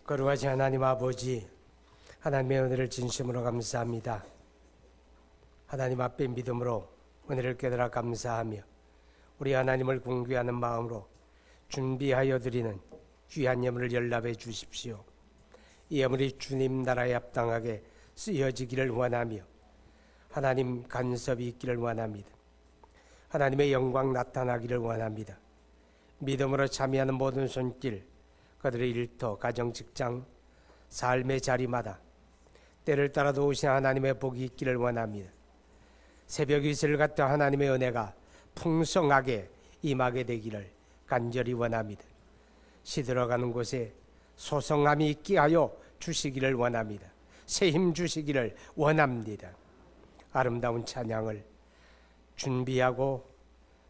거룩하신 하나님 아버지, 하나님의 은혜를 진심으로 감사합니다. 하나님 앞에 믿음으로 은혜를 깨달아 감사하며 우리 하나님을 궁귀하는 마음으로 준비하여 드리는 귀한 예물을 연락해 주십시오. 이 예물이 주님 나라에 합당하게 쓰여지기를 원하며 하나님 간섭이 있기를 원합니다. 하나님의 영광 나타나기를 원합니다. 믿음으로 참여하는 모든 손길, 그들의 일터, 가정, 직장, 삶의 자리마다 때를 따라 도우신 하나님의 복이 있기를 원합니다. 새벽 이슬 같은 하나님의 은혜가 풍성하게 임하게 되기를 간절히 원합니다. 시들어가는 곳에 소성함이 있게 하여 주시기를 원합니다. 새 힘 주시기를 원합니다. 아름다운 찬양을 준비하고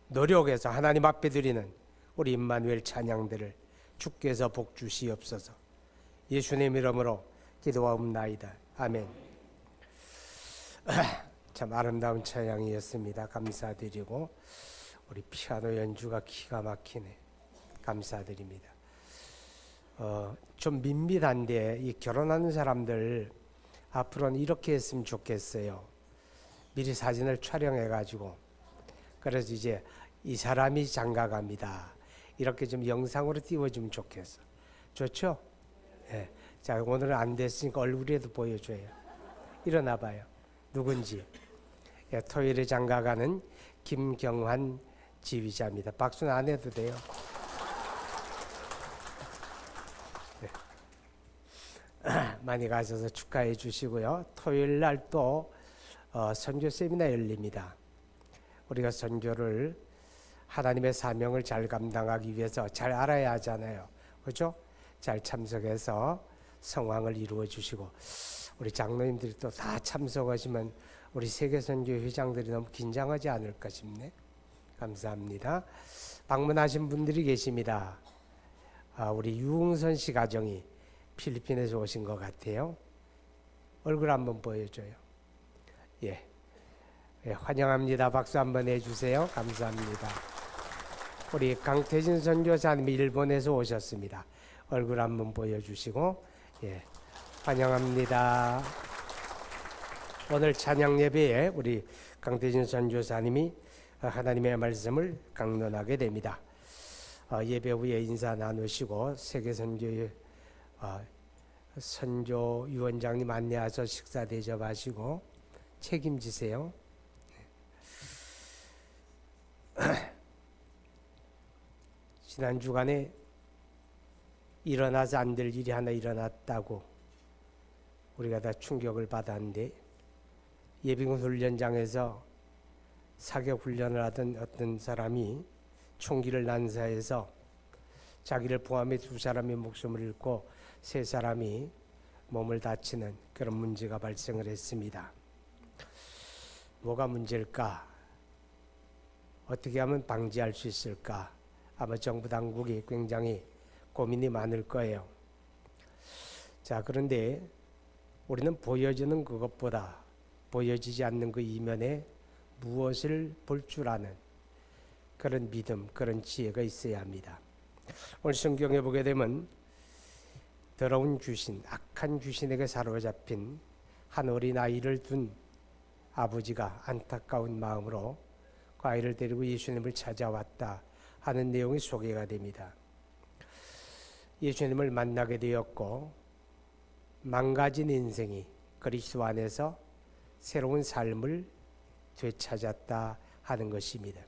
노력해서 하나님 앞에 드리는 우리 임마누엘 찬양들을 주께서 복 주시옵소서. 예수님 이름으로 기도하옵나이다. 아멘. 참 아름다운 찬양이었습니다. 감사드리고 우리 피아노 연주가 기가 막히네. 감사드립니다. 좀 밋밋한데 이 결혼하는 사람들 앞으로는 이렇게 했으면 좋겠어요. 미리 사진을 촬영해 가지고 그래서 이제 이 사람이 장가갑니다. 이렇게 좀 영상으로 띄워주면 좋겠어. 좋죠? 네. 자, 오늘은 안 됐으니까 얼굴이라도 보여줘요. 일어나 봐요. 누군지. 예, 토요일에 장가가는 김경환 지휘자입니다. 박수는 안 해도 돼요. 네. 많이 가셔서 축하해 주시고요. 토요일 날 또 선교 세미나 열립니다. 우리가 선교를 하나님의 사명을 잘 감당하기 위해서 잘 알아야 하잖아요. 그렇죠? 잘 참석해서 성황을 이루어 주시고 우리 장로님들이 또 다 참석하시면 우리 세계선교 회장들이 너무 긴장하지 않을까 싶네. 감사합니다. 방문하신 분들이 계십니다. 우리 유흥선 씨 가정이 필리핀에서 오신 것 같아요. 얼굴 한번 보여줘요. 예, 환영합니다. 박수 한번 해주세요. 감사합니다. 우리 강태진 선교사님이 일본에서 오셨습니다. 얼굴 한번 보여주시고 환영합니다. 오늘 찬양 예배에 우리 강태진 선교사님이 하나님의 말씀을 강론하게 됩니다. 예배 후에 인사 나누시고 세계선교 선교위원장님 안내하셔서 식사 대접하시고 책임지세요. 지난 주간에 일어나서 안 될 일이 하나 일어났다고 우리가 다 충격을 받았는데 예비군 훈련장에서 사격 훈련을 하던 어떤 사람이 총기를 난사해서 자기를 포함해 2사람이 목숨을 잃고 3사람이 몸을 다치는 그런 문제가 발생을 했습니다. 뭐가 문제일까? 어떻게 하면 방지할 수 있을까? 아마 정부 당국이 굉장히 고민이 많을 거예요. 자, 그런데 우리는 보여지는 그것보다 보여지지 않는 그 이면에 무엇을 볼 줄 아는 그런 믿음, 그런 지혜가 있어야 합니다. 오늘 성경에 보게 되면 더러운 귀신, 악한 귀신에게 사로잡힌 한 어린아이를 둔 아버지가 안타까운 마음으로 그 아이를 데리고 예수님을 찾아왔다 하는 내용이 소개가 됩니다. 예수님을 만나게 되었고 망가진 인생이 그리스도 안에서 새로운 삶을 되찾았다 하는 것입니다.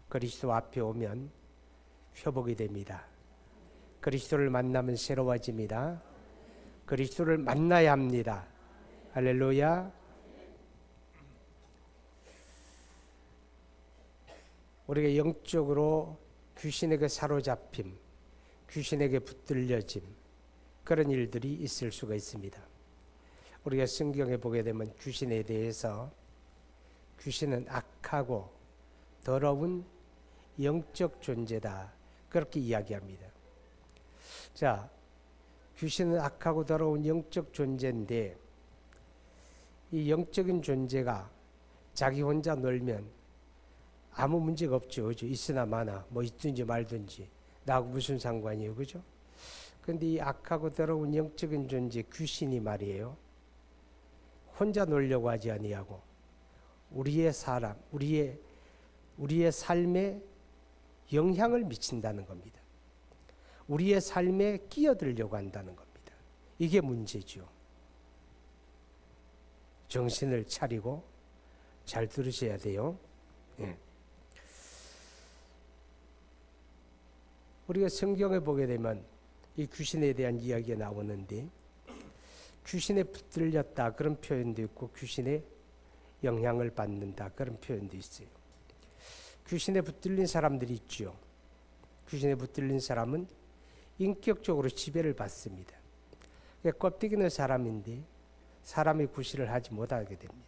그리스도 앞에 오면 회복이 됩니다. 그리스도를 만나면 새로워집니다. 그리스도를 만나야 합니다. 할렐루야. 우리가 영적으로 귀신에게 사로잡힘, 귀신에게 붙들려짐, 그런 일들이 있을 수가 있습니다. 우리가 성경에 보게 되면 귀신에 대해서 귀신은 악하고 더러운 영적 존재다, 그렇게 이야기합니다. 자, 귀신은 악하고 더러운 영적 존재인데 이 영적인 존재가 자기 혼자 놀면 아무 문제가 없죠. 그죠? 있으나 마나 뭐 있든지 말든지 나하고 무슨 상관이에요. 그죠? 근데 이 악하고 더러운 영적인 존재 귀신이 말이에요. 혼자 놀려고 하지 아니하고 우리의 사람, 우리의 삶에 영향을 미친다는 겁니다. 우리의 삶에 끼어들려고 한다는 겁니다. 이게 문제죠. 정신을 차리고 잘 들으셔야 돼요. 예. 우리가 성경에 보게 되면 이 귀신에 대한 이야기가 나오는데 귀신에 붙들렸다 그런 표현도 있고 귀신의 영향을 받는다 그런 표현도 있어요. 귀신에 붙들린 사람들이 있죠. 귀신에 붙들린 사람은 인격적으로 지배를 받습니다. 껍데기는 사람인데 사람의 구실을 하지 못하게 됩니다.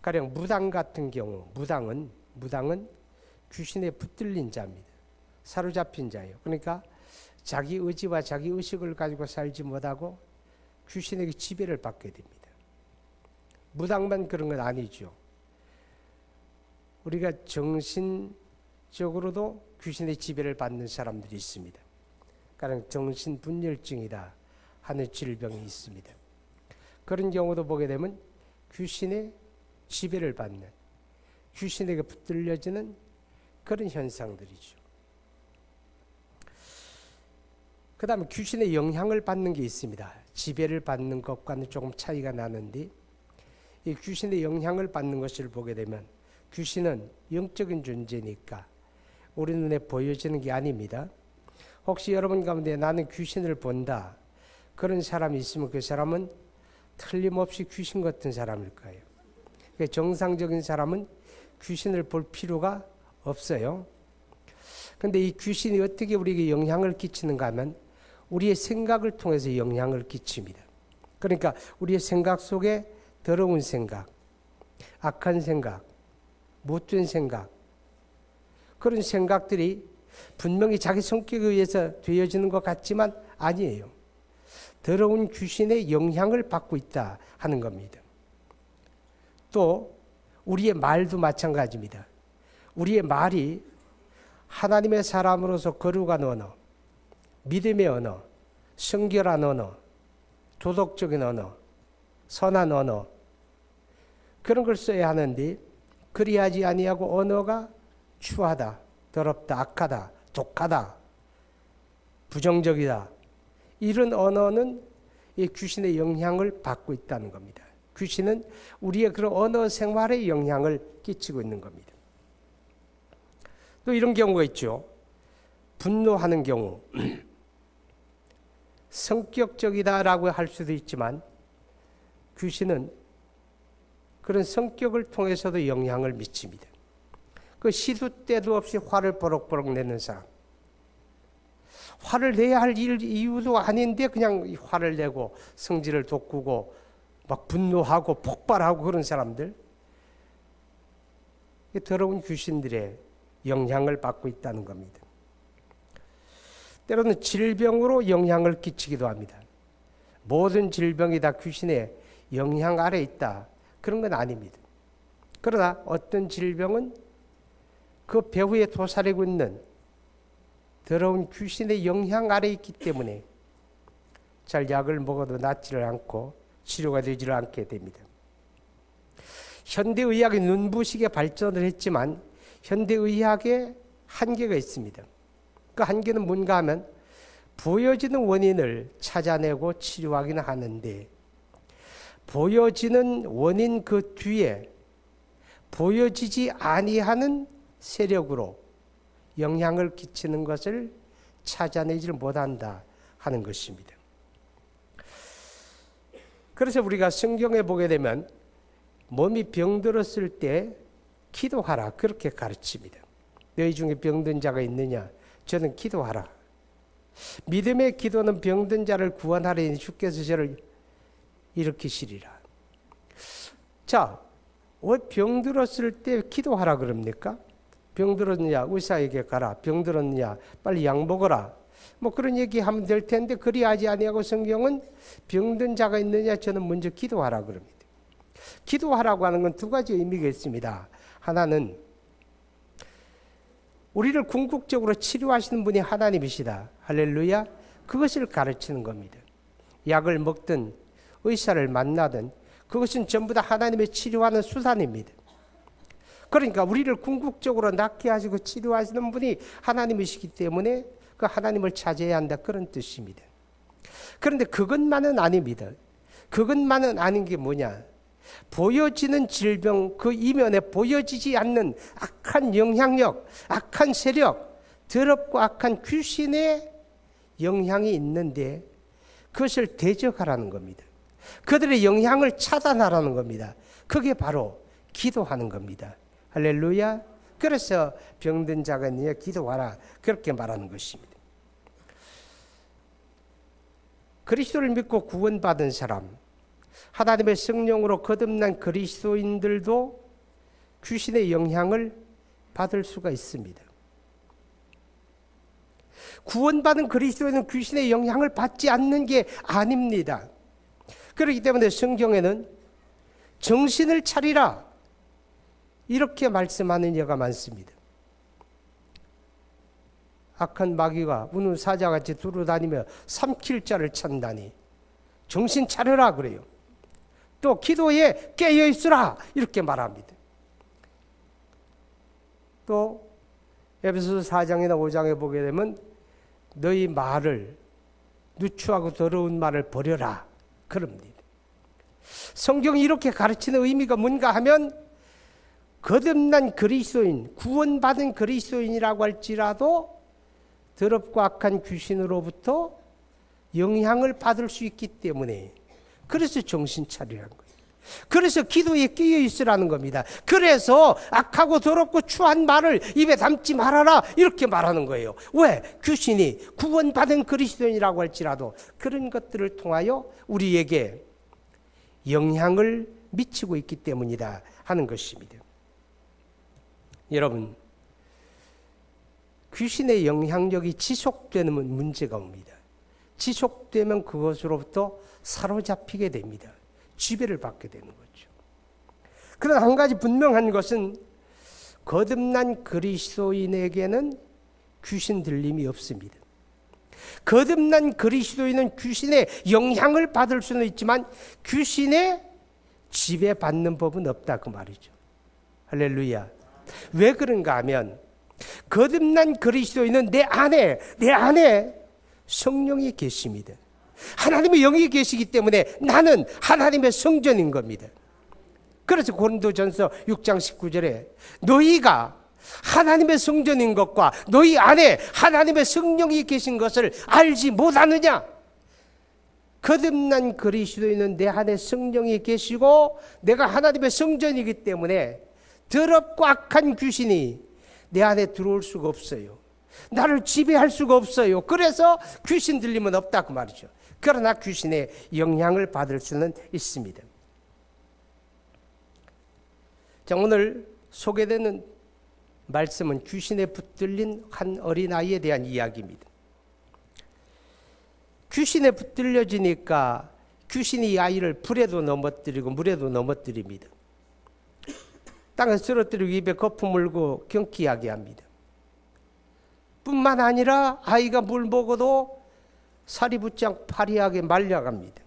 가령 무당 같은 경우 무당은 귀신에 붙들린 자입니다. 사로잡힌 자예요. 그러니까 자기 의지와 자기 의식을 가지고 살지 못하고 귀신에게 지배를 받게 됩니다. 무당만 그런 건 아니죠. 우리가 정신적으로도 귀신의 지배를 받는 사람들이 있습니다. 가령 정신분열증이다 하는 질병이 있습니다. 그런 경우도 보게 되면 귀신의 지배를 받는, 귀신에게 붙들려지는 그런 현상들이죠. 그 다음에 귀신의 영향을 받는 게 있습니다. 지배를 받는 것과는 조금 차이가 나는데 이 귀신의 영향을 받는 것을 보게 되면 귀신은 영적인 존재니까 우리 눈에 보여지는 게 아닙니다. 혹시 여러분 가운데 나는 귀신을 본다 그런 사람이 있으면 그 사람은 틀림없이 귀신 같은 사람일 거예요. 정상적인 사람은 귀신을 볼 필요가 없어요. 그런데 이 귀신이 어떻게 우리에게 영향을 끼치는가 하면 우리의 생각을 통해서 영향을 끼칩니다. 그러니까 우리의 생각 속에 더러운 생각, 악한 생각, 못된 생각, 그런 생각들이 분명히 자기 성격에 의해서 되어지는 것 같지만 아니에요. 더러운 귀신의 영향을 받고 있다 하는 겁니다. 또 우리의 말도 마찬가지입니다. 우리의 말이 하나님의 사람으로서 거룩한 언어, 믿음의 언어, 성결한 언어, 도덕적인 언어, 선한 언어 그런 걸 써야 하는데 그리하지 아니하고 언어가 추하다, 더럽다, 악하다, 독하다, 부정적이다 이런 언어는 이 귀신의 영향을 받고 있다는 겁니다. 귀신은 우리의 그런 언어 생활에 영향을 끼치고 있는 겁니다. 또 이런 경우가 있죠. 분노하는 경우 성격적이다라고 할 수도 있지만 귀신은 그런 성격을 통해서도 영향을 미칩니다. 그 시도 때도 없이 화를 버럭버럭 내는 사람, 화를 내야 할 이유도 아닌데 그냥 화를 내고 성질을 돋구고 막 분노하고 폭발하고 그런 사람들, 더러운 귀신들의 영향을 받고 있다는 겁니다. 때로는 질병으로 영향을 끼치기도 합니다. 모든 질병이 다 귀신의 영향 아래 있다 그런 건 아닙니다. 그러나 어떤 질병은 그 배후에 도사리고 있는 더러운 귀신의 영향 아래 있기 때문에 잘 약을 먹어도 낫지를 않고 치료가 되지를 않게 됩니다. 현대의학이 눈부시게 발전을 했지만 현대의학에 한계가 있습니다. 그 한계는 뭔가 하면 보여지는 원인을 찾아내고 치료하기는 하는데 보여지는 원인 그 뒤에 보여지지 아니하는 세력으로 영향을 끼치는 것을 찾아내지를 못한다 하는 것입니다. 그래서 우리가 성경에 보게 되면 몸이 병들었을 때 기도하라 그렇게 가르칩니다. 너희 중에 병든 자가 있느냐? 저는 기도하라. 믿음의 기도는 병든 자를 구원하리니 주께서 저를 일으키시리라. 자, 왜 병들었을 때 기도하라 그럽니까? 병들었느냐 의사에게 가라. 병들었느냐 빨리 약 먹어라. 뭐 그런 얘기하면 될 텐데 그리하지 아니하고 성경은 병든 자가 있느냐 저는 먼저 기도하라 그럽니다. 기도하라고 하는 건 두 가지 의미가 있습니다. 하나는 우리를 궁극적으로 치료하시는 분이 하나님이시다. 할렐루야. 그것을 가르치는 겁니다. 약을 먹든 의사를 만나든 그것은 전부 다 하나님의 치료하는 수단입니다. 그러니까 우리를 궁극적으로 낫게 하시고 치료하시는 분이 하나님이시기 때문에 그 하나님을 찾아야 한다, 그런 뜻입니다. 그런데 그것만은 아닙니다. 그것만은 아닌 게 뭐냐? 보여지는 질병, 그 이면에 보여지지 않는 악한 영향력, 악한 세력, 더럽고 악한 귀신의 영향이 있는데 그것을 대적하라는 겁니다. 그들의 영향을 차단하라는 겁니다. 그게 바로 기도하는 겁니다. 할렐루야. 그래서 병든 자가 니에 기도하라, 그렇게 말하는 것입니다. 그리스도를 믿고 구원받은 사람, 하나님의 성령으로 거듭난 그리스도인들도 귀신의 영향을 받을 수가 있습니다. 구원받은 그리스도인은 귀신의 영향을 받지 않는 게 아닙니다. 그렇기 때문에 성경에는 정신을 차리라, 이렇게 말씀하는 예가 많습니다. 악한 마귀가 우는 사자같이 두루다니며 삼킬 자를 찾다니 정신 차려라 그래요. 또 기도에 깨어있으라, 이렇게 말합니다. 또 에베소서 4장이나 5장에 보게 되면 너희 말을, 누추하고 더러운 말을 버려라, 그럽니다. 성경이 이렇게 가르치는 의미가 뭔가 하면 거듭난 그리스도인, 구원받은 그리스도인이라고 할지라도 더럽고 악한 귀신으로부터 영향을 받을 수 있기 때문에, 그래서 정신 차리라는 거예요. 그래서 기도에 끼어 있으라는 겁니다. 그래서 악하고 더럽고 추한 말을 입에 담지 말아라, 이렇게 말하는 거예요. 왜? 귀신이 구원받은 그리스도인이라고 할지라도 그런 것들을 통하여 우리에게 영향을 미치고 있기 때문이다 하는 것입니다. 여러분, 귀신의 영향력이 지속되는 문제가 옵니다. 지속되면 그것으로부터 사로잡히게 됩니다. 지배를 받게 되는 거죠. 그러나 한 가지 분명한 것은 거듭난 그리스도인에게는 귀신 들림이 없습니다. 거듭난 그리스도인은 귀신의 영향을 받을 수는 있지만 귀신의 지배받는 법은 없다, 그 말이죠. 할렐루야. 왜 그런가 하면 거듭난 그리스도인은 내 안에 성령이 계십니다. 하나님의 영이 계시기 때문에 나는 하나님의 성전인 겁니다. 그래서 고린도전서 6장 19절에 너희가 하나님의 성전인 것과 너희 안에 하나님의 성령이 계신 것을 알지 못하느냐? 거듭난 그리스도인은 내 안에 성령이 계시고 내가 하나님의 성전이기 때문에 더럽고 악한 귀신이 내 안에 들어올 수가 없어요. 나를 지배할 수가 없어요. 그래서 귀신 들림은 없다, 그 말이죠. 그러나 귀신의 영향을 받을 수는 있습니다. 자, 오늘 소개되는 말씀은 귀신에 붙들린 한 어린아이에 대한 이야기입니다. 귀신에 붙들려지니까 귀신이 이 아이를 불에도 넘어뜨리고 물에도 넘어뜨립니다. 땅에 쓰러뜨리고 입에 거품 물고 경기하게 합니다. 뿐만 아니라 아이가 물 먹어도 살이 붙지 않고 파리하게 말려갑니다.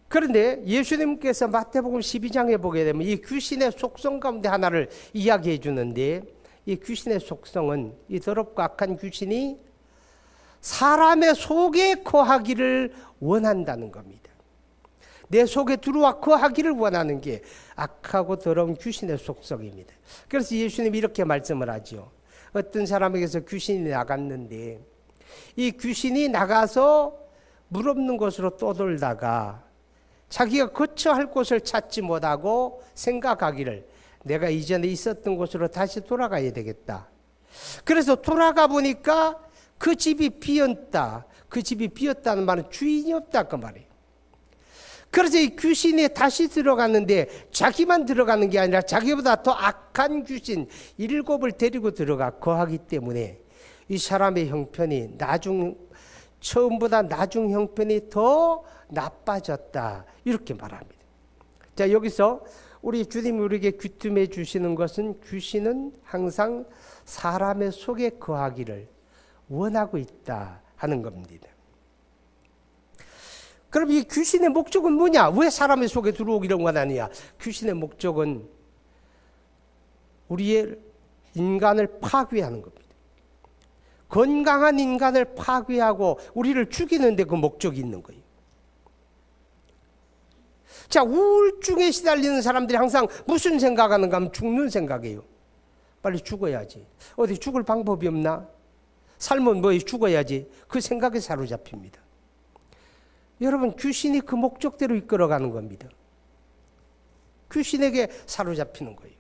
그런데 예수님께서 마태복음 12장에 보게 되면 이 귀신의 속성 가운데 하나를 이야기해 주는데, 이 귀신의 속성은 이 더럽고 악한 귀신이 사람의 속에 거하기를 원한다는 겁니다. 내 속에 들어와 거하기를 원하는 게 악하고 더러운 귀신의 속성입니다. 그래서 예수님이 이렇게 말씀을 하죠. 어떤 사람에게서 귀신이 나갔는데 이 귀신이 나가서 물 없는 곳으로 떠돌다가 자기가 거처 할 곳을 찾지 못하고 생각하기를 내가 이전에 있었던 곳으로 다시 돌아가야 되겠다. 그래서 돌아가 보니까 그 집이 비었다. 그 집이 비었다는 말은 주인이 없다, 그 말이에요. 그래서 이 귀신이 다시 들어갔는데 자기만 들어가는 게 아니라 자기보다 더 악한 귀신 7을 데리고 들어가 거하기 때문에 이 사람의 형편이 처음보다 나중 형편이 더 나빠졌다, 이렇게 말합니다. 자, 여기서 우리 주님이 우리에게 귀뜸해 주시는 것은 귀신은 항상 사람의 속에 거하기를 원하고 있다 하는 겁니다. 그럼 이 귀신의 목적은 뭐냐? 왜 사람의 속에 들어오기를 원하느냐? 귀신의 목적은 우리의 인간을 파괴하는 겁니다. 건강한 인간을 파괴하고 우리를 죽이는데 그 목적이 있는 거예요. 자, 우울증에 시달리는 사람들이 항상 무슨 생각하는가 하면 죽는 생각이에요. 빨리 죽어야지. 어디 죽을 방법이 없나? 삶은 뭐 죽어야지. 그 생각에 사로잡힙니다. 여러분, 귀신이 그 목적대로 이끌어가는 겁니다. 귀신에게 사로잡히는 거예요.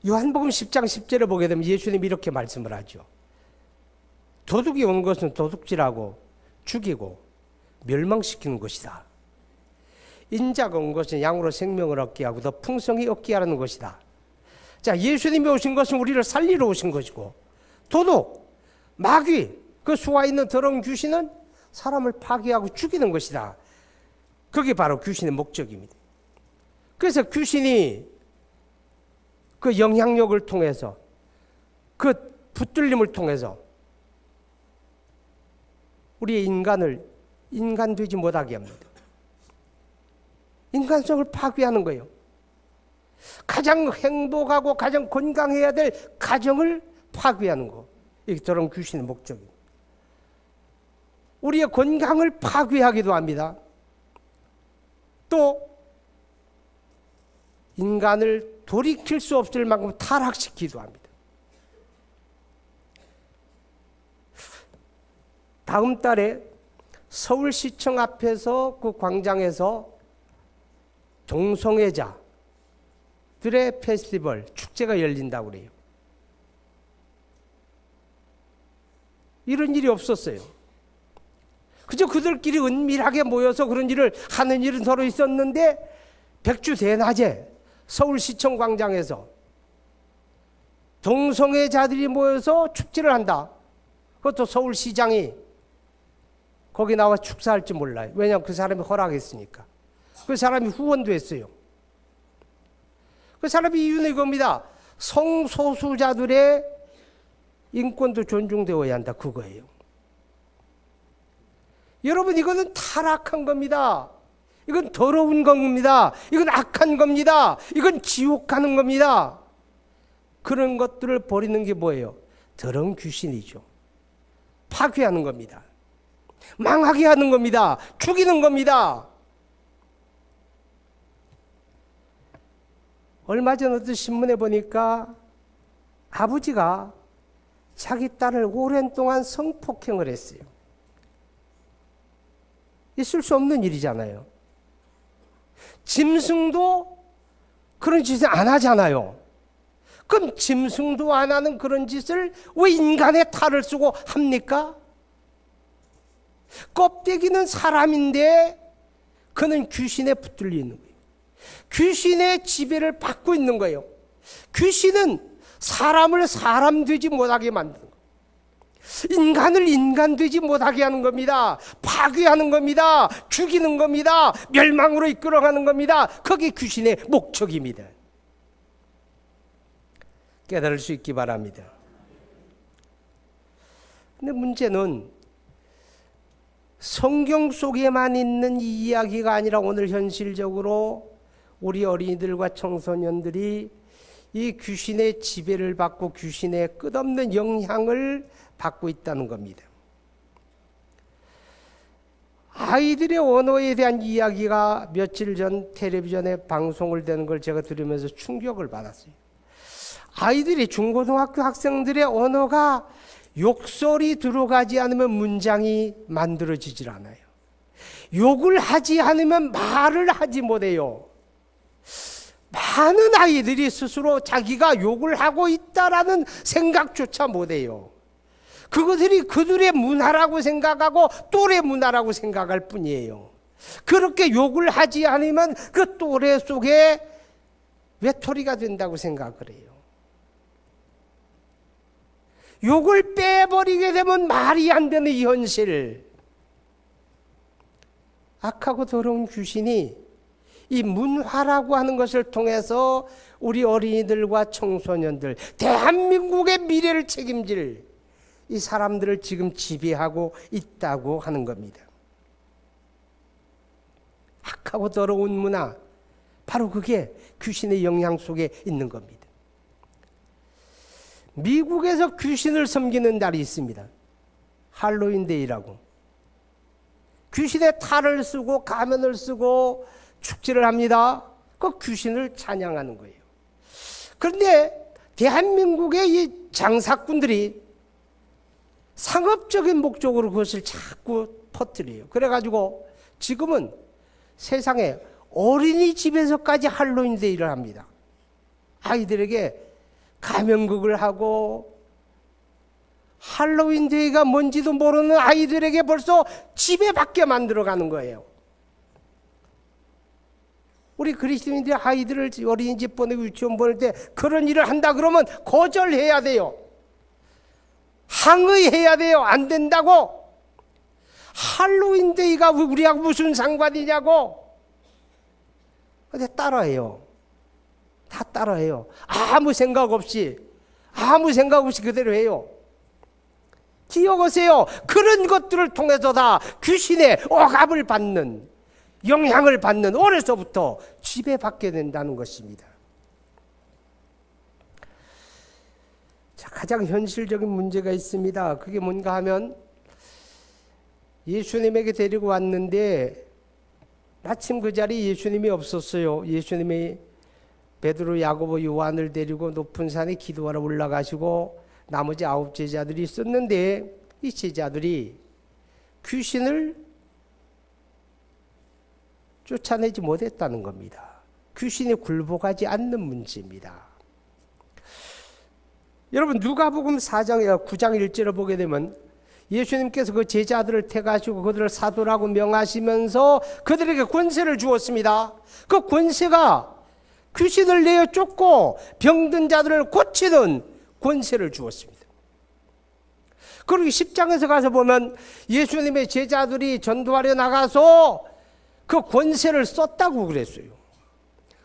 요한복음 10장 10절에 보게 되면 예수님이 이렇게 말씀을 하죠. 도둑이 온 것은 도둑질하고 죽이고 멸망시키는 것이다. 인자가 온 것은 양으로 생명을 얻게 하고 더 풍성히 얻게 하는 것이다. 자, 예수님이 오신 것은 우리를 살리러 오신 것이고, 도둑, 마귀, 그 수와 있는 더러운 귀신은 사람을 파괴하고 죽이는 것이다. 그게 바로 귀신의 목적입니다. 그래서 귀신이 그 영향력을 통해서, 그 붙들림을 통해서 우리의 인간을 인간 되지 못하게 합니다. 인간성을 파괴하는 거예요. 가장 행복하고 가장 건강해야 될 가정을 파괴하는 거. 이게 저런 귀신의 목적입니다. 우리의 건강을 파괴하기도 합니다. 또 인간을 돌이킬 수 없을 만큼 타락시키기도 합니다. 다음 달에 서울시청 앞에서 그 광장에서 동성애자들의 페스티벌, 축제가 열린다고 그래요. 이런 일이 없었어요. 그저 그들끼리 은밀하게 모여서 그런 일을 하는 일은 서로 있었는데, 백주 대낮에 서울시청 광장에서 동성애자들이 모여서 축제를 한다. 그것도 서울시장이 거기 나와 축사할지 몰라요. 왜냐하면 그 사람이 허락했으니까. 그 사람이 후원도 했어요. 그 사람이 이유는 이겁니다. 성소수자들의 인권도 존중되어야 한다. 그거예요. 여러분, 이거는 타락한 겁니다. 이건 더러운 겁니다. 이건 악한 겁니다. 이건 지옥 가는 겁니다. 그런 것들을 버리는 게 뭐예요? 더러운 귀신이죠. 파괴하는 겁니다. 망하게 하는 겁니다. 죽이는 겁니다. 얼마 전 어떤 신문에 보니까 아버지가 자기 딸을 오랜 동안 성폭행을 했어요. 있을 수 없는 일이잖아요. 짐승도 그런 짓을 안 하잖아요. 그럼 짐승도 안 하는 그런 짓을 왜 인간의 탈을 쓰고 합니까? 껍데기는 사람인데 그는 귀신에 붙들려 있는 거예요. 귀신의 지배를 받고 있는 거예요. 귀신은 사람을 사람 되지 못하게 만드는 거예요. 인간을 인간 되지 못하게 하는 겁니다. 파괴하는 겁니다. 죽이는 겁니다. 멸망으로 이끌어가는 겁니다. 그게 귀신의 목적입니다. 깨달을 수 있기 바랍니다. 근데 문제는 성경 속에만 있는 이 이야기가 아니라 오늘 현실적으로 우리 어린이들과 청소년들이 이 귀신의 지배를 받고 귀신의 끝없는 영향을 받고 있다는 겁니다. 아이들의 언어에 대한 이야기가 며칠 전 텔레비전에 방송을 되는 걸 제가 들으면서 충격을 받았어요. 아이들이, 중고등학교 학생들의 언어가 욕설이 들어가지 않으면 문장이 만들어지질 않아요. 욕을 하지 않으면 말을 하지 못해요. 많은 아이들이 스스로 자기가 욕을 하고 있다라는 생각조차 못해요. 그것들이 그들의 문화라고 생각하고 또래 문화라고 생각할 뿐이에요. 그렇게 욕을 하지 않으면 그 또래 속에 외톨이가 된다고 생각을 해요. 욕을 빼버리게 되면 말이 안 되는 이 현실. 악하고 더러운 귀신이 이 문화라고 하는 것을 통해서 우리 어린이들과 청소년들, 대한민국의 미래를 책임질 이 사람들을 지금 지배하고 있다고 하는 겁니다. 악하고 더러운 문화, 바로 그게 귀신의 영향 속에 있는 겁니다. 미국에서 귀신을 섬기는 날이 있습니다. 할로윈데이라고. 귀신의 탈을 쓰고 가면을 쓰고 축제를 합니다. 그 귀신을 찬양하는 거예요. 그런데 대한민국의 이 장사꾼들이 상업적인 목적으로 그것을 자꾸 퍼뜨려요. 그래가지고 지금은 세상에 어린이집에서까지 할로윈데이를 합니다. 아이들에게 가면극을 하고 할로윈데이가 뭔지도 모르는 아이들에게 벌써 지배받게 만들어가는 거예요. 우리 그리스도인들이 아이들을 어린이집 보내고 유치원 보낼 때 그런 일을 한다 그러면 거절해야 돼요. 항의해야 돼요. 안 된다고. 할로윈데이가 우리하고 무슨 상관이냐고. 근데 따라해요. 다 따라해요. 아무 생각 없이 그대로 해요. 기억하세요. 그런 것들을 통해서 다 귀신의 억압을 받는, 영향을 받는, 어려서부터 지배받게 된다는 것입니다. 자, 가장 현실적인 문제가 있습니다. 그게 뭔가 하면 예수님에게 데리고 왔는데 마침 그 자리에 예수님이 없었어요. 예수님이 베드로, 야고보, 요한을 데리고 높은 산에 기도하러 올라가시고 나머지 9 제자들이 있었는데 이 제자들이 귀신을 쫓아내지 못했다는 겁니다. 귀신이 굴복하지 않는 문제입니다. 여러분 누가복음 4장 9장 1절을 보게 되면 예수님께서 그 제자들을 택하시고 그들을 사도라고 명하시면서 그들에게 권세를 주었습니다. 그 권세가 귀신을 내어 쫓고 병든 자들을 고치는 권세를 주었습니다. 그리고 10장에서 가서 보면 예수님의 제자들이 전도하려 나가서 그 권세를 썼다고 그랬어요.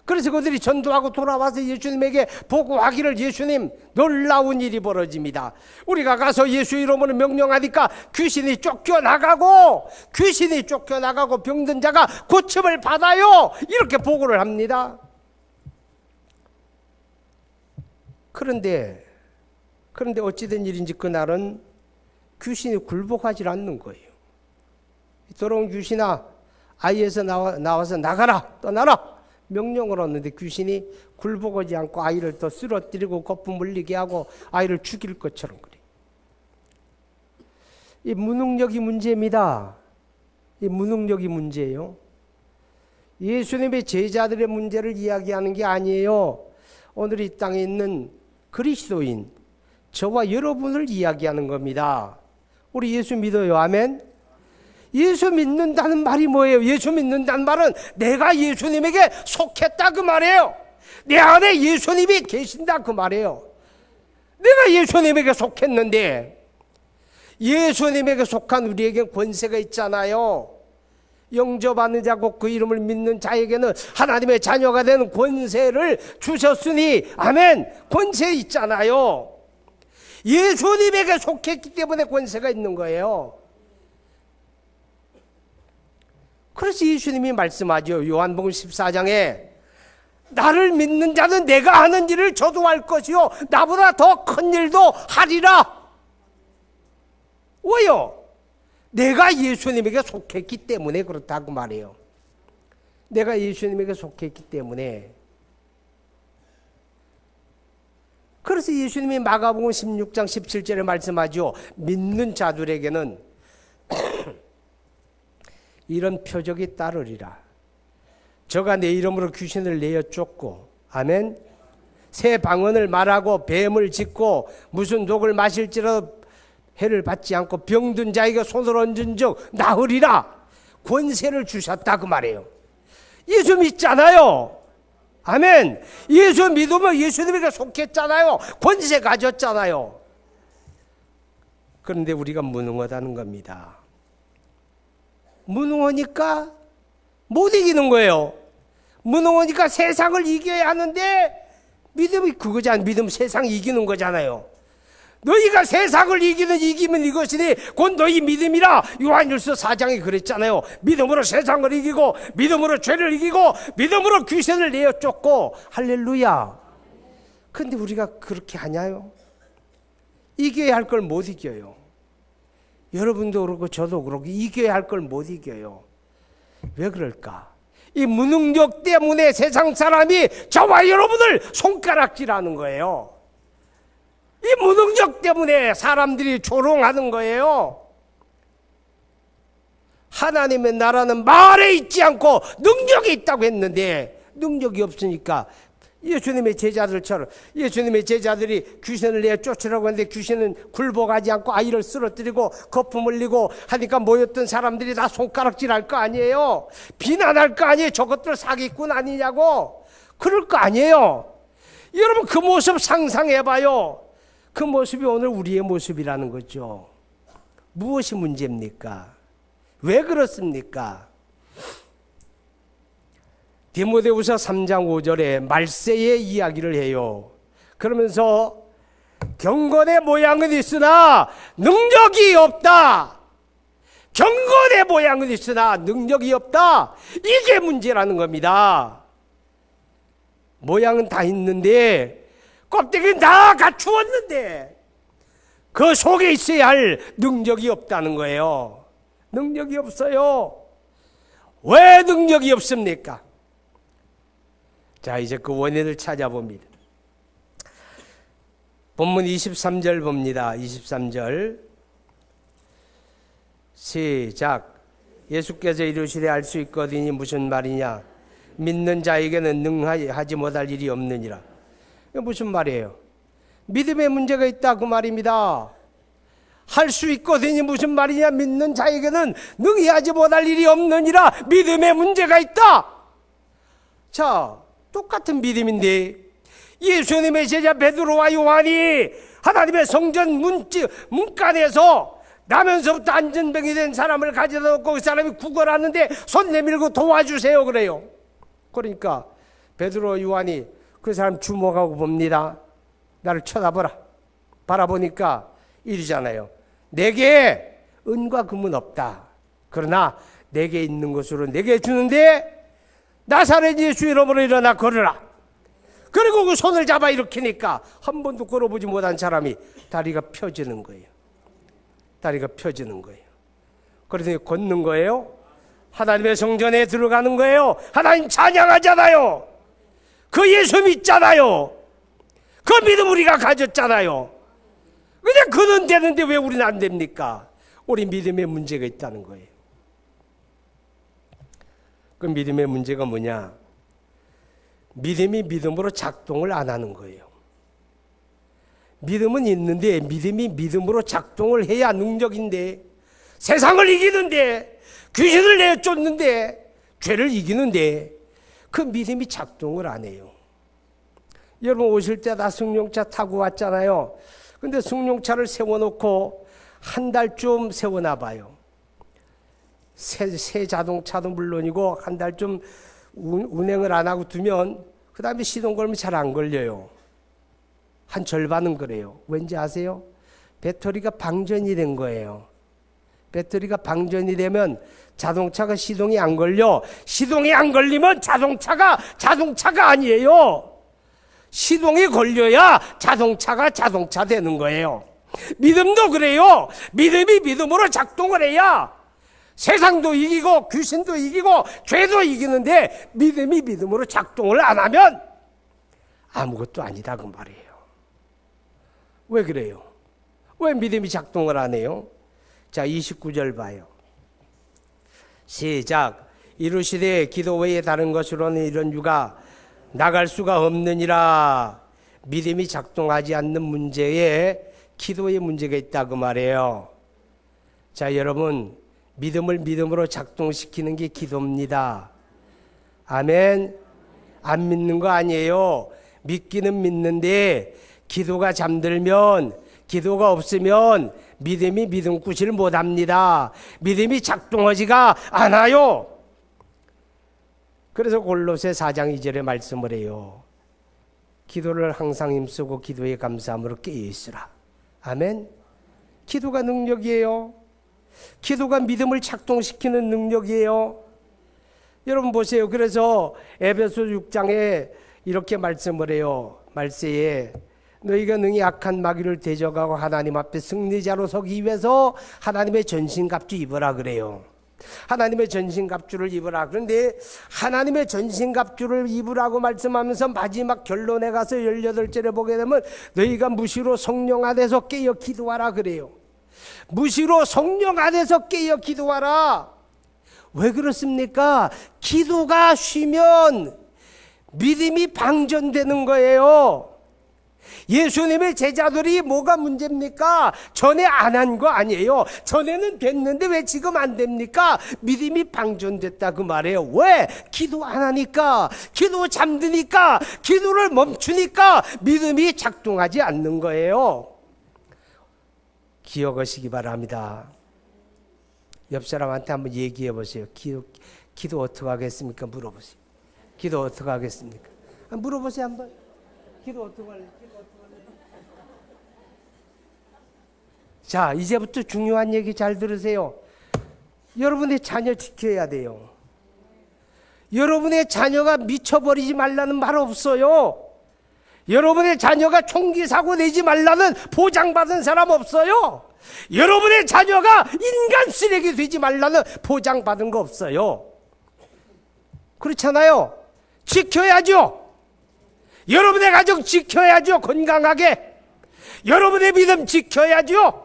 그래서 그들이 전도하고 돌아와서 예수님에게 보고하기를 예수님 놀라운 일이 벌어집니다. 우리가 가서 예수 이름으로 명령하니까 귀신이 쫓겨나가고 병든 자가 고침을 받아요. 이렇게 보고를 합니다. 그런데 어찌된 일인지 그날은 귀신이 굴복하지 않는 거예요. 더러운 귀신아 아이에서 나와서 나가라, 떠나라 명령을 얻는데 귀신이 굴복하지 않고 아이를 더 쓰러뜨리고 거품 물리게 하고 아이를 죽일 것처럼 그래요. 이 무능력이 문제입니다. 이 무능력이 문제예요. 예수님의 제자들의 문제를 이야기하는 게 아니에요. 오늘 이 땅에 있는 그리스도인 저와 여러분을 이야기하는 겁니다. 우리 예수 믿어요. 아멘. 예수 믿는다는 말이 뭐예요? 예수 믿는다는 말은 내가 예수님에게 속했다 그 말이에요. 내 안에 예수님이 계신다 그 말이에요. 내가 예수님에게 속했는데 예수님에게 속한 우리에겐 권세가 있잖아요. 영접하는 자 곧 그 이름을 믿는 자에게는 하나님의 자녀가 되는 권세를 주셨으니 아멘. 권세 있잖아요. 예수님에게 속했기 때문에 권세가 있는 거예요. 그래서 예수님이 말씀하죠. 요한복음 14장에 나를 믿는 자는 내가 하는 일을 저도 할 것이요 나보다 더 큰 일도 하리라. 왜요? 내가 예수님에게 속했기 때문에 그렇다고 말해요. 내가 예수님에게 속했기 때문에. 그래서 예수님이 마가복음 16장 17절에 말씀하죠. 믿는 자들에게는 이런 표적이 따르리라. 저가 내 이름으로 귀신을 내어 쫓고 아멘. 새 방언을 말하고 뱀을 짚고 무슨 독을 마실지라도 해를 받지 않고 병든 자에게 손을 얹은 적 나으리라. 권세를 주셨다 그 말이에요. 예수 믿잖아요. 아멘. 예수 믿으면 예수님에게 속했잖아요. 권세 가졌잖아요. 그런데 우리가 무능하다는 겁니다. 무능하니까 못 이기는 거예요. 무능하니까 세상을 이겨야 하는데 믿음이 그거잖아요. 믿음 세상 이기는 거잖아요. 너희가 세상을 이기면 이것이니 곧 너희 믿음이라. 요한일서 4장에 그랬잖아요. 믿음으로 세상을 이기고 믿음으로 죄를 이기고 믿음으로 귀신을 내어 쫓고. 할렐루야. 근데 우리가 그렇게 하냐요? 이겨야 할 걸 못 이겨요. 여러분도 그렇고 저도 그렇고 이겨야 할 걸 못 이겨요. 왜 그럴까? 이 무능력 때문에 세상 사람이 저와 여러분을 손가락질하는 거예요. 이 무능력 때문에 사람들이 조롱하는 거예요. 하나님의 나라는 말에 있지 않고 능력이 있다고 했는데 능력이 없으니까 예수님의 제자들처럼 예수님의 제자들이 귀신을 내어 쫓으라고 했는데 귀신은 굴복하지 않고 아이를 쓰러뜨리고 거품 흘리고 하니까 모였던 사람들이 다 손가락질할 거 아니에요. 비난할 거 아니에요. 저것들 사기꾼 아니냐고. 그럴 거 아니에요. 여러분 그 모습 상상해봐요. 그 모습이 오늘 우리의 모습이라는 거죠. 무엇이 문제입니까? 왜 그렇습니까? 디모데후서 3장 5절에 말세의 이야기를 해요. 그러면서 경건의 모양은 있으나 능력이 없다. 경건의 모양은 있으나 능력이 없다. 이게 문제라는 겁니다. 모양은 다 있는데 껍데기는 다 갖추었는데 그 속에 있어야 할 능력이 없다는 거예요. 능력이 없어요. 왜 능력이 없습니까? 자, 이제 그 원인을 찾아봅니다. 본문 23절 봅니다. 23절 시작. 예수께서 이르시되 알 수 있거든이 무슨 말이냐? 믿는 자에게는 능하지 못할 일이 없느니라. 이게 무슨 말이에요? 믿음의 문제가 있다 그 말입니다. 할 수 있거든이 무슨 말이냐? 믿는 자에게는 능히하지 못할 일이 없느니라. 믿음의 문제가 있다. 자, 똑같은 믿음인데 예수님의 제자 베드로와 요한이 하나님의 성전 문간에서 나면서부터 안전병이 된 사람을 가져다 놓고 그 사람이 구걸하는데 손 내밀고 도와주세요 그래요. 그러니까 베드로 요한이 그 사람 주목하고 봅니다. 나를 쳐다보라. 바라보니까 이러잖아요. 내게 은과 금은 없다. 그러나 내게 있는 것으로 내게 주는데 나사렛 예수 이름으로 일어나 걸으라. 그리고 그 손을 잡아 일으키니까 한 번도 걸어보지 못한 사람이 다리가 펴지는 거예요. 다리가 펴지는 거예요. 그래서 걷는 거예요. 하나님의 성전에 들어가는 거예요. 하나님 찬양하잖아요. 그 예수 믿잖아요. 그 믿음 우리가 가졌잖아요. 근데 그는 되는데 왜 우리는 안 됩니까? 우리 믿음에 문제가 있다는 거예요. 그 믿음의 문제가 뭐냐? 믿음이 믿음으로 작동을 안 하는 거예요. 믿음은 있는데 믿음이 믿음으로 작동을 해야 능력인데, 세상을 이기는데, 귀신을 내쫓는데, 죄를 이기는데 그 믿음이 작동을 안 해요. 여러분 오실 때 다 승용차 타고 왔잖아요. 근데 승용차를 세워놓고 한 달쯤 세워놔 봐요. 새 자동차도 물론이고 한 달쯤 운행을 안 하고 두면 그 다음에 시동 걸면 잘 안 걸려요. 한 절반은 그래요. 왠지 아세요? 배터리가 방전이 된 거예요. 배터리가 방전이 되면 자동차가 시동이 안 걸려. 시동이 안 걸리면 자동차가 아니에요. 시동이 걸려야 자동차가 자동차 되는 거예요. 믿음도 그래요. 믿음이 믿음으로 작동을 해야 세상도 이기고 귀신도 이기고 죄도 이기는데 믿음이 믿음으로 작동을 안 하면 아무것도 아니다 그 말이에요. 왜 그래요? 왜 믿음이 작동을 안 해요? 자, 29절 봐요. 시작. 이르시되 기도 외에 다른 것으로는 이런 유가 나갈 수가 없느니라. 믿음이 작동하지 않는 문제에 기도의 문제가 있다 그 말이에요. 자, 여러분 믿음을 믿음으로 작동시키는 게 기도입니다. 아멘. 안 믿는 거 아니에요. 믿기는 믿는데 기도가 잠들면, 기도가 없으면 믿음이 믿음꾸시를 못합니다. 믿음이 작동하지가 않아요. 그래서 골로새 4장 2절에 말씀을 해요. 기도를 항상 힘쓰고 기도에 감사함으로 깨어있으라. 아멘. 기도가 능력이에요. 기도가 믿음을 작동시키는 능력이에요. 여러분 보세요. 그래서 에베소 6장에 이렇게 말씀을 해요. 말세에 너희가 능히 악한 마귀를 대적하고 하나님 앞에 승리자로 서기 위해서 하나님의 전신갑주 입으라 그래요. 하나님의 전신갑주를 입으라. 그런데 하나님의 전신갑주를 입으라고 말씀하면서 마지막 결론에 가서 18절에 보게 되면 너희가 무시로 성령 안에서 깨어 기도하라 그래요. 무시로 성령 안에서 깨어 기도하라. 왜 그렇습니까? 기도가 쉬면 믿음이 방전되는 거예요. 예수님의 제자들이 뭐가 문제입니까? 전에 안 한 거 아니에요. 전에는 됐는데 왜 지금 안 됩니까? 믿음이 방전됐다 그 말이에요. 왜? 기도 안 하니까, 기도 잠드니까, 기도를 멈추니까 믿음이 작동하지 않는 거예요. 기억하시기 바랍니다. 옆 사람한테 한번 얘기해 보세요. 기도 어떻게 하겠습니까? 물어보세요. 기도 어떻게 하겠습니까? 물어보세요 한번. 기도 어떻게 할래? 자, 이제부터 중요한 얘기 잘 들으세요. 여러분의 자녀 지켜야 돼요. 여러분의 자녀가 미쳐버리지 말라는 말 없어요. 여러분의 자녀가 총기 사고 내지 말라는 보장받은 사람 없어요. 여러분의 자녀가 인간 쓰레기 되지 말라는 보장받은 거 없어요. 그렇잖아요. 지켜야죠. 여러분의 가정 지켜야죠. 건강하게. 여러분의 믿음 지켜야죠.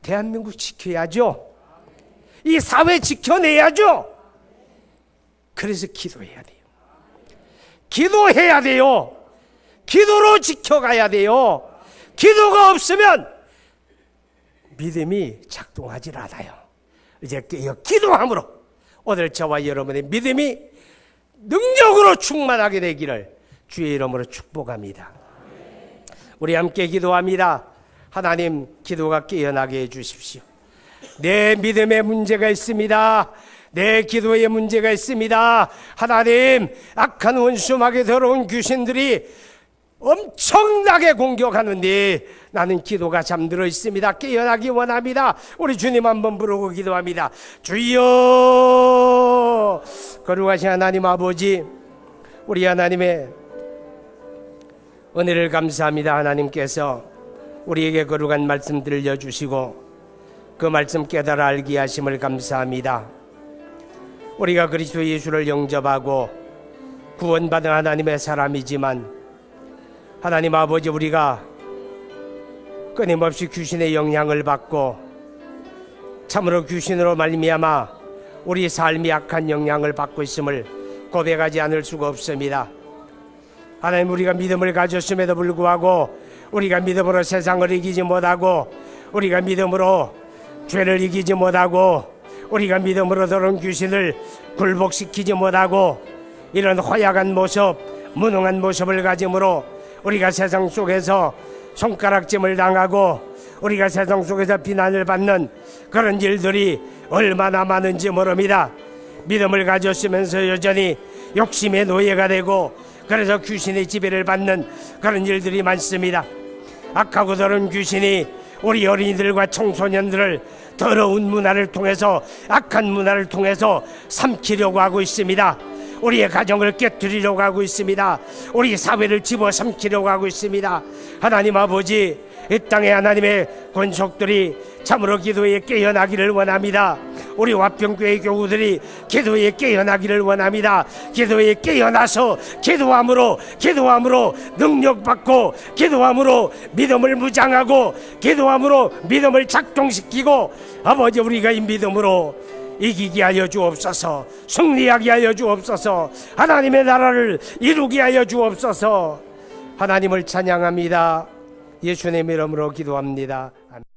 대한민국 지켜야죠. 이 사회 지켜내야죠. 그래서 기도해야 돼요. 기도해야 돼요. 기도로 지켜가야 돼요. 기도가 없으면 믿음이 작동하지 않아요. 이제 기도함으로 오늘 저와 여러분의 믿음이 능력으로 충만하게 되기를 주의 이름으로 축복합니다. 우리 함께 기도합니다. 하나님, 기도가 깨어나게 해주십시오. 내 믿음에 문제가 있습니다. 내 기도에 문제가 있습니다. 하나님, 악한 원수막에 들어온 귀신들이 엄청나게 공격하는데 나는 기도가 잠들어 있습니다. 깨어나기 원합니다. 우리 주님 한번 부르고 기도합니다. 주여, 거룩하신 하나님 아버지, 우리 하나님의 은혜를 감사합니다. 하나님께서 우리에게 거룩한 말씀 들려주시고 그 말씀 깨달아 알게 하심을 감사합니다. 우리가 그리스도 예수를 영접하고 구원받은 하나님의 사람이지만 하나님 아버지, 우리가 끊임없이 귀신의 영향을 받고 참으로 귀신으로 말미암아 우리 삶이 악한 영향을 받고 있음을 고백하지 않을 수가 없습니다. 하나님, 우리가 믿음을 가졌음에도 불구하고 우리가 믿음으로 세상을 이기지 못하고 우리가 믿음으로 죄를 이기지 못하고 우리가 믿음으로 들어온 귀신을 굴복시키지 못하고 이런 허약한 모습, 무능한 모습을 가짐으로 우리가 세상 속에서 손가락질을 당하고 우리가 세상 속에서 비난을 받는 그런 일들이 얼마나 많은지 모릅니다. 믿음을 가졌으면서 여전히 욕심의 노예가 되고 그래서 귀신의 지배를 받는 그런 일들이 많습니다. 악하고 더러운 귀신이 우리 어린이들과 청소년들을 더러운 문화를 통해서, 악한 문화를 통해서 삼키려고 하고 있습니다. 우리의 가정을 깨뜨리려고 하고 있습니다. 우리 사회를 집어삼키려고 하고 있습니다. 하나님 아버지, 이 땅에 하나님의 권속들이 참으로 기도에 깨어나기를 원합니다. 우리 화평교회 교우들이 기도에 깨어나기를 원합니다. 기도에 깨어나서 기도함으로 능력받고 기도함으로 믿음을 무장하고 기도함으로 믿음을 작동시키고 아버지, 우리가 이 믿음으로 이기게 하여 주옵소서. 승리하게 하여 주옵소서. 하나님의 나라를 이루게 하여 주옵소서. 하나님을 찬양합니다. 예수님의 이름으로 기도합니다. 아멘.